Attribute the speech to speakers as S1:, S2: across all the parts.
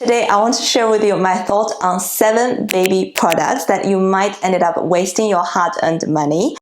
S1: Today, I want to share with you my thoughts on 7 baby products that you might end up wasting your hard-earned money.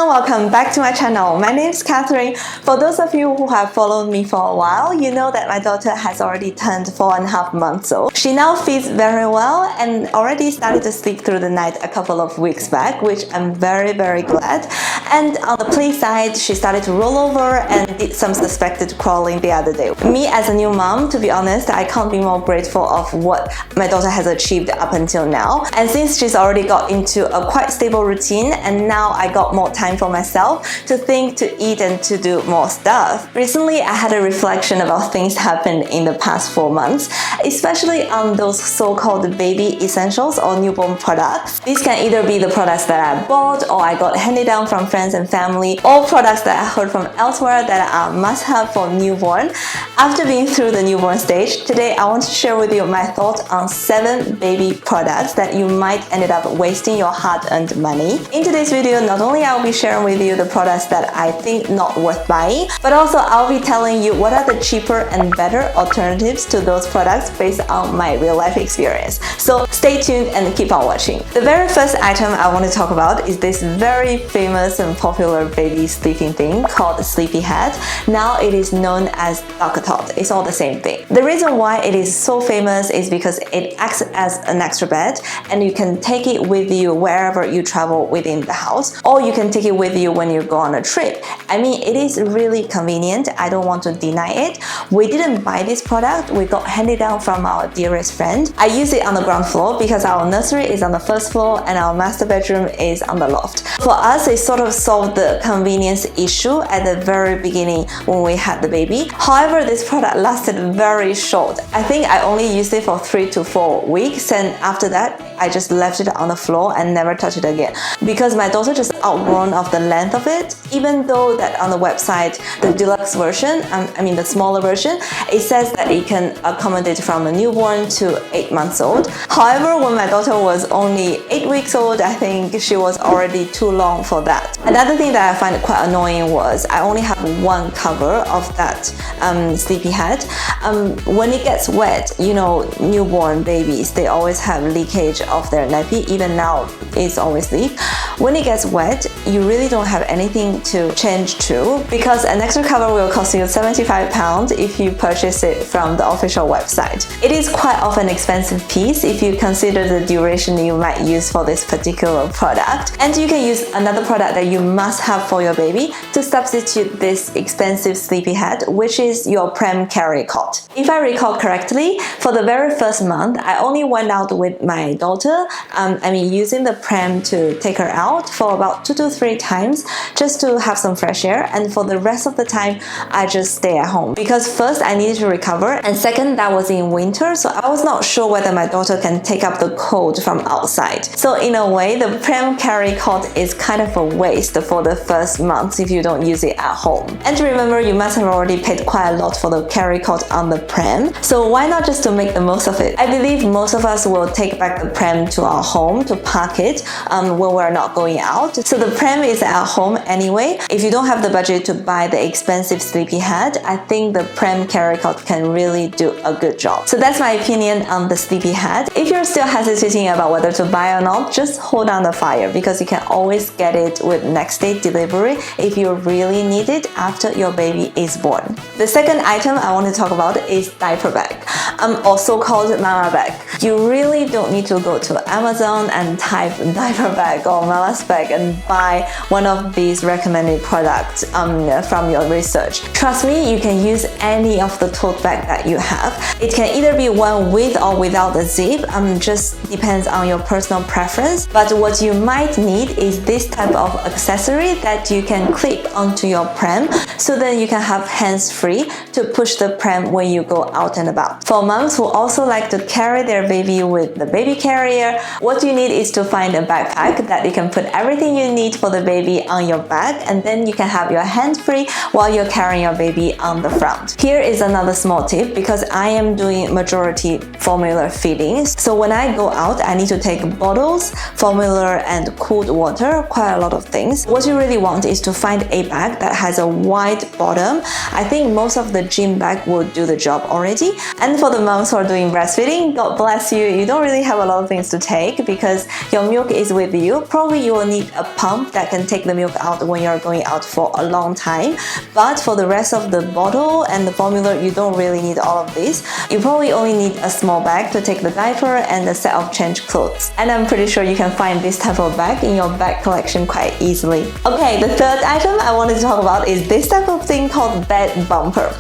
S1: Welcome back to my channel. My name is Catherine. For those of you who have followed me for a while, you know that my daughter has already turned 4.5 months old. She now feeds very well and already started to sleep through the night a couple of weeks back, which I'm very glad. And on the play side, she started to roll over and did some suspected crawling the other day. Me as a new mom, to be honest, I can't be more grateful of what my daughter has achieved up until now. And since she's already got into a quite stable routine, and now I got more time for myself to think, to eat, and to do more stuff. Recently, I had a reflection about things happened in the past 4 months, especially on those so-called baby essentials or newborn products. These can either be the products that I bought or I got handed down from friends and family, or products that I heard from elsewhere that are must-have for newborn. After being through the newborn stage, today I want to share with you my thoughts on 7 baby products that you might end up wasting your hard-earned money. In today's video, not only I'll be sharing with you the products that I think not worth buying, but also I'll be telling you what are the cheaper and better alternatives to those products based on my real life experience. So stay tuned and keep on watching. The very first item I want to talk about is this very famous and popular baby sleeping thing called Sleepy Head. Now it is known as Tot. It's all the same thing. The reason why it is so famous is because it acts as an extra bed and you can take it with you wherever you travel within the house, or you can take it with you when you go on a trip. I mean, it is really convenient. I don't want to deny it. We didn't buy this product. We got handed down from our dearest friend. I use it on the ground floor because our nursery is on the first floor and our master bedroom is on the loft. For us, it sort of solved the convenience issue at the very beginning when we had the baby. However, this product lasted very short. I think I only used it for 3 to 4 weeks, and after that, I just left it on the floor and never touched it again because my daughter just outgrown of the length of it. Even though that on the website, the deluxe version, the smaller version, it says that it can accommodate from a newborn to 8 months old. However, when my daughter was only 8 weeks old, I think she was already too long for that. Another thing that I find quite annoying was I only have one cover of that sleepy head. When it gets wet, you know, newborn babies, they always have leakage of their nappy. Even now, it's always leak. When it gets wet, you really don't have anything to change to because an extra cover will cost you £75 if you purchase it from the official website. It is quite of an expensive piece if you consider the duration you might use for this particular product. And you can use another product that you must have for your baby to substitute this expensive sleepy head, which is your pram carry cot. If I recall correctly, for the very first month, I only went out with my daughter, using the pram to take her out for about 2 to 3 times just to have some fresh air, and for the rest of the time I just stay at home because first I needed to recover, and second, that was in winter, so I was not sure whether my daughter can take up the cold from outside. So in a way, the pram carry cot is kind of a waste for the first month if you don't use it at home. And remember, you must have already paid quite a lot for the carry cot on the pram, so why not just to make the most of it? I believe most of us will take back the pram to our home to park it when we're not going out. So the pram is at home anyway. If you don't have the budget to buy the expensive sleepy head, I think the pram carry cot can really do a good job. So that's my opinion on the sleepy head. If you're still hesitating about whether to buy or not, just hold on the fire because you can always get it with next day delivery if you really need it after your baby is born. The second item I want to talk about is diaper bag, also called mama bag. You really don't need to go to Amazon and type diaper bag or mama's bag and buy one of these recommended products from your research. Trust me, you can use any of the tote bag that you have. It can either be one with or without a zip, just depends on your personal preference. But what you might need is this type of accessory that you can clip onto your pram, so then you can have hands free to push the pram when you go out and about. For moms who also like to carry their baby with the baby carrier, what you need is to find a backpack that you can put everything you need for the baby on your back, and then you can have your hands free while you're carrying your baby on the front. Here is another small tip, because I am doing majority formula feeding. So when I go out, I need to take bottles, formula and cooled water, quite a lot of things. What you really want is to find a bag that has a wide bottom. I think most of the gym bag will do the job already. And for the moms who are doing breastfeeding, God bless you, you don't really have a lot of things to take because your milk is with you. Probably you will need a pump that can take the milk out when you're going out for a long time. But for the rest of the bottle and the formula, you don't really need all of this. You probably only need a small bag to take the diaper and a set of change clothes. And I'm pretty sure you can find this type of bag in your bag collection quite easily. Okay, the third item I wanted to talk about is this type of thing called bed bumper.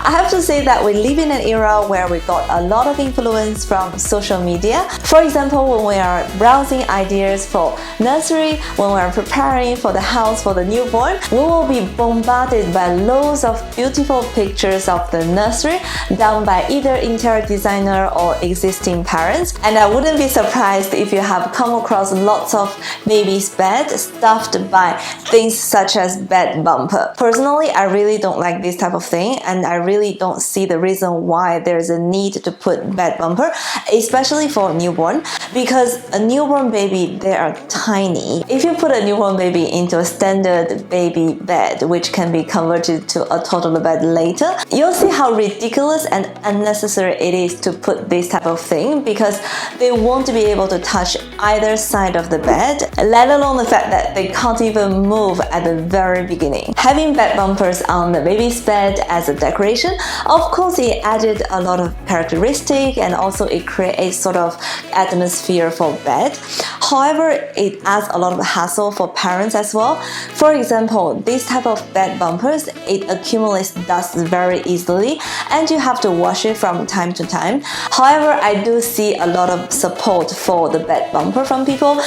S1: I have to say that we live in an era where we got a lot of influence from social media. For example, when we are browsing ideas for nursery, when we are preparing for the house for the newborn, we will be bombarded by loads of beautiful pictures of the nursery done by either interior designer or existing parents. And I wouldn't be surprised if you have come across lots of baby's bed stuffed by things such as bed bumper. Personally, I really don't like this type of thing, and I really don't see the reason why there's a need to put bed bumper, especially for newborn, because a newborn baby, they are tiny. If you put a newborn baby into a standard baby bed, which can be converted to a toddler bed later, you'll see how ridiculous and unnecessary it is to put this type of thing, because they won't be able to touch either side of the bed, let alone the fact that they can't even move at the very beginning. Having bed bumpers on the baby's bed as a decoration, of course it added a lot of characteristic, and also it creates sort of atmosphere for bed. However, it adds a lot of hassle for parents as well. For example, this type of bed bumpers, it accumulates dust very easily and you have to wash it from time to time. However, I do see a lot of support for the bed bumper from people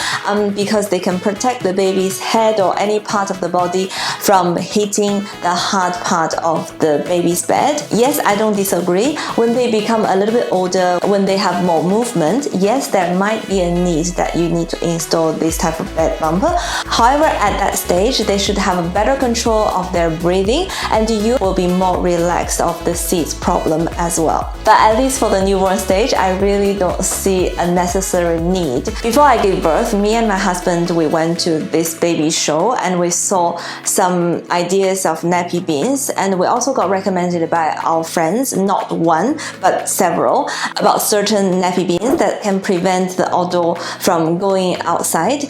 S1: because they can protect the baby's head or any part of the body from hitting the hard part of the baby's bed. Yes, I don't disagree. When they become a little bit older, when they have more movement, yes, there might be a need that you need to install this type of bed bumper. However, at that stage, they should have a better control of their breathing, and you will be more relaxed of the seats problem as well. But at least for the newborn stage, I really don't see a necessary need. Before I gave birth, me and my husband, we went to this baby show and we saw some ideas of nappy beans, and we also got recommended by our friends, not one, but several, about certain nappy beans that can prevent the odor from going outside.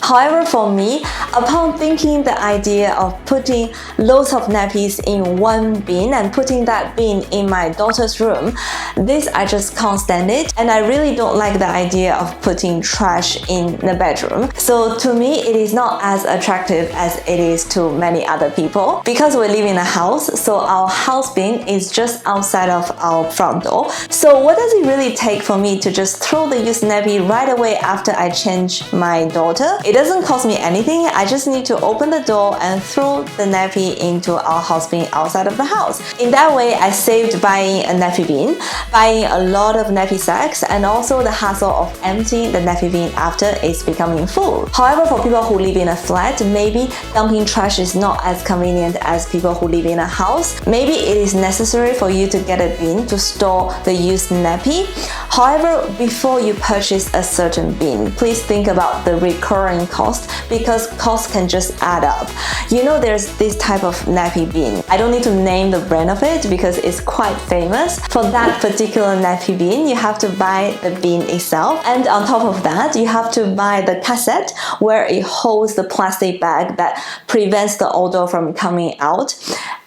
S1: However, for me, upon thinking the idea of putting loads of nappies in one bin and putting that bin in my daughter's room, this I just can't stand it, and I really don't like the idea of putting trash in the bedroom. So to me, it is not as attractive as it is to many other people. Because we live in a house, so our house bin is just outside of our front door. So what does it really take for me to just throw the used nappy right away after I change my daughter? It doesn't cost me anything. I just need to open the door and throw the nappy into our house bin outside of the house. In that way, I saved buying a nappy bin, buying a lot of nappy sacks, and also the hassle of emptying the nappy bin after it's becoming full. However, for people who live in a flat, maybe dumping trash is not as convenient as people who live in a house. Maybe it is necessary for you to get a bin to store the used nappy. However, before you purchase a certain bin, please think about the recurring cost, because costs can just add up. You know, there's this type of nappy bin. I don't need to name the brand of it because it's quite famous. For that particular nappy bin, you have to buy the bin itself, and on top of that, you have to buy the cassette where it holds the plastic bag that prevents the odor from coming out.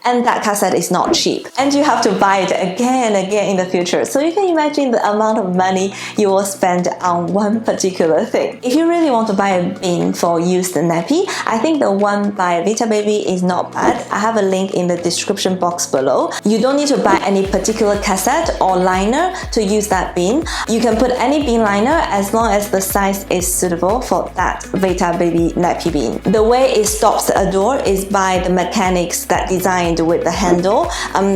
S1: And that cassette is not cheap, and you have to buy it again and again in the future. So you can imagine the amount of money you will spend on one particular thing. If you really want to buy a bin for used nappy, I think the one by Vita Baby is not bad. I have a link in the description box below. You don't need to buy any particular cassette or liner to use that bin. You can put any bin liner as long as the size is suitable for that Vita Baby nappy bin. The way it stops the odor is by the mechanics that design designed with the handle.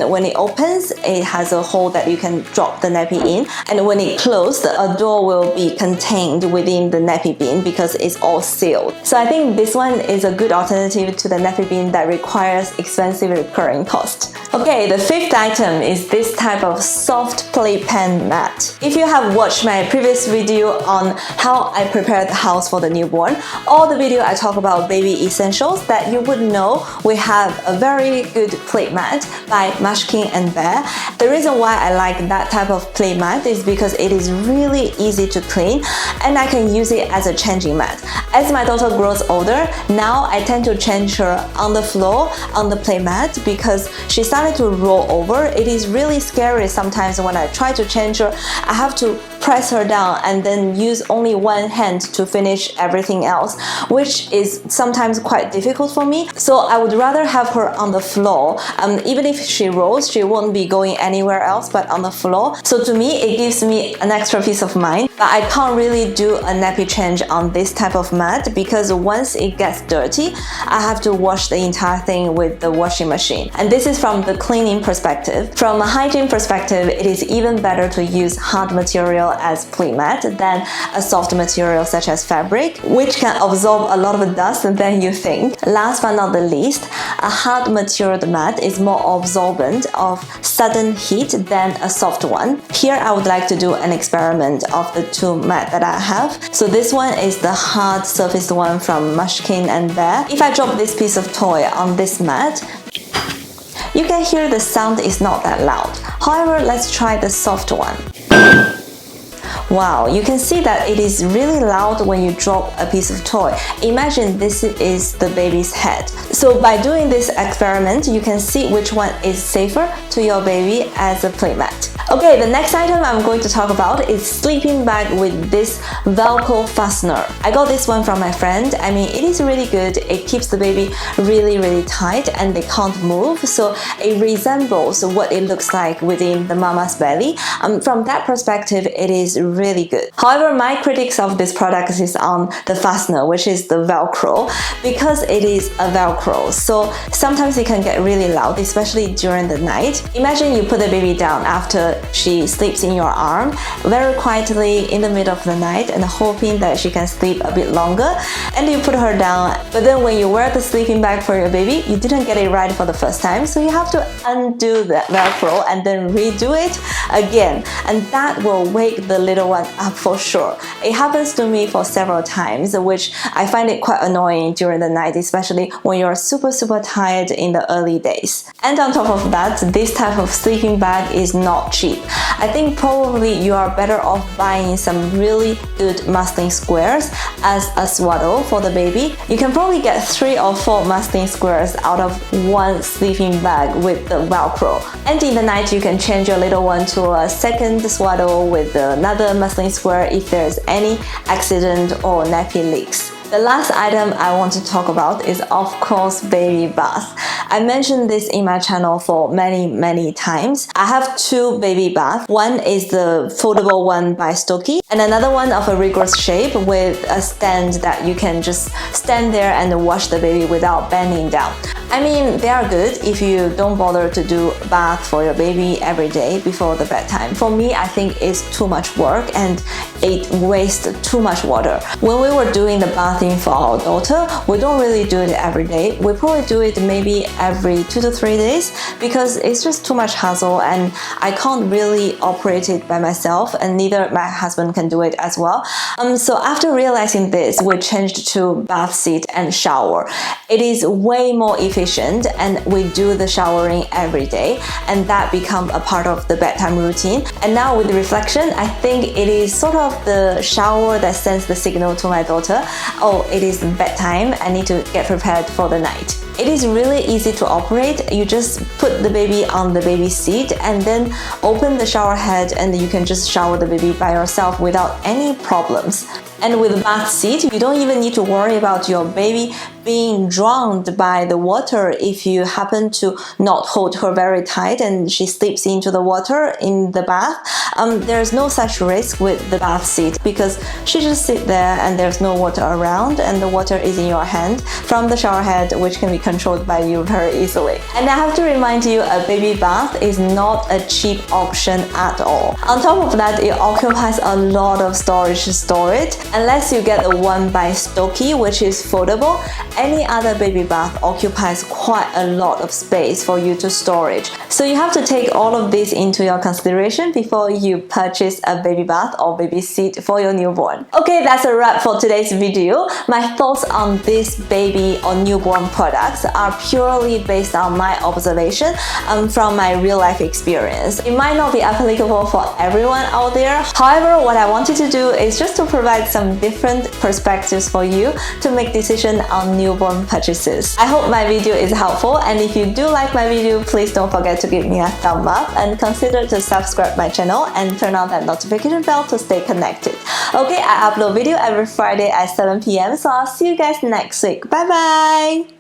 S1: When it opens, it has a hole that you can drop the nappy in, and when it closes, a door will be contained within the nappy bin because it's all sealed. So I think this one is a good alternative to the nappy bin that requires expensive recurring cost. Okay, the fifth item is this type of soft playpen mat. If you have watched my previous video on how I prepared the house for the newborn, or the video I talk about baby essentials, that you would know we have a very good play mat by Muslin and Bear. The reason why I like that type of play mat is because it is really easy to clean and I can use it as a changing mat. As my daughter grows older, now I tend to change her on the floor on the play mat because she started to roll over. It is really scary sometimes when I try to change her. I have to press her down and then use only one hand to finish everything else, which is sometimes quite difficult for me. So I would rather have her on the floor. Even if she rolls, she won't be going anywhere else but on the floor. So to me, it gives me an extra peace of mind. But I can't really do a nappy change on this type of mat because once it gets dirty, I have to wash the entire thing with the washing machine. And this is from the cleaning perspective. From a hygiene perspective, it is even better to use hard material as play mat than a soft material such as fabric, which can absorb a lot of dust than you think. Last but not the least, a hard material mat is more absorbent of sudden heat than a soft one. Here I would like to do an experiment of the two mat that I have. So this one is the hard surface one from Muslin and Bear. If I drop this piece of toy on this mat, you can hear the sound is not that loud. However, let's try the soft one. Wow, you can see that it is really loud when you drop a piece of toy. Imagine this is the baby's head. So by doing this experiment, you can see which one is safer to your baby as a playmat. Okay, the next item I'm going to talk about is sleeping bag with this Velcro fastener. I got this one from my friend. I mean, it is really good. It keeps the baby really tight and they can't move. So it resembles what it looks like within the mama's belly. From that perspective, it is really good. However, my critics of this product is on the fastener, which is the Velcro, because it is a Velcro. So sometimes it can get really loud, especially during the night. Imagine you put the baby down after she sleeps in your arm very quietly in the middle of the night and hoping that she can sleep a bit longer, and you put her down, but then when you wear the sleeping bag for your baby, you didn't get it right for the first time, so you have to undo the Velcro and then redo it again, and that will wake the little one up for sure. It happens to me for several times, which I find it quite annoying during the night, especially when you're super tired in the early days. And on top of that, this type of sleeping bag is not cheap. I think probably you are better off buying some really good muslin squares as a swaddle for the baby. You can probably get 3 or 4 muslin squares out of one sleeping bag with the Velcro. And in the night, you can change your little one to a second swaddle with another muslin square if there's any accident or nappy leaks. The last item I want to talk about is, of course, baby bath. I mentioned this in my channel for many times. I have 2 baby baths. One is the foldable one by Stokke, and another one of a rigorous shape with a stand that you can just stand there and wash the baby without bending down. I mean, they are good if you don't bother to do a bath for your baby every day before the bedtime. For me, I think it's too much work and it wastes too much water. When we were doing the bathing for our daughter, we don't really do it every day. We probably do it maybe every 2 to 3 days because it's just too much hassle and I can't really operate it by myself, and neither my husband can do it as well. So after realizing this, we changed to bath seat and shower. It is way more efficient and we do the showering every day, and that become a part of the bedtime routine. And now with the reflection, I think it is sort of the shower that sends the signal to my daughter, oh, it is bedtime, I need to get prepared for the night. It is really easy to operate. You just put the baby on the baby seat and then open the shower head and you can just shower the baby by yourself without any problems. And with bath seat, you don't even need to worry about your baby being drowned by the water if you happen to not hold her very tight and she slips into the water in the bath. There's no such risk with the bath seat because she just sits there and there's no water around and the water is in your hand from the shower head, which can be controlled by you very easily. And I have to remind you, a baby bath is not a cheap option at all. On top of that, it occupies a lot of storage to store it. Unless you get a 1x Stokey, which is foldable, any other baby bath occupies quite a lot of space for you to store it. So you have to take all of this into your consideration before you purchase a baby bath or baby seat for your newborn. Okay, that's a wrap for today's video. My thoughts on these baby or newborn products are purely based on my observation from my real life experience. It might not be applicable for everyone out there. However, what I wanted to do is just to provide some different perspectives for you to make decisions on newborn purchases. I hope my video is helpful, and if you do like my video, please don't forget to give me a thumb up and consider to subscribe my channel and turn on that notification bell to stay connected. Okay, I upload video every Friday at 7 p.m. so I'll see you guys next week. Bye bye!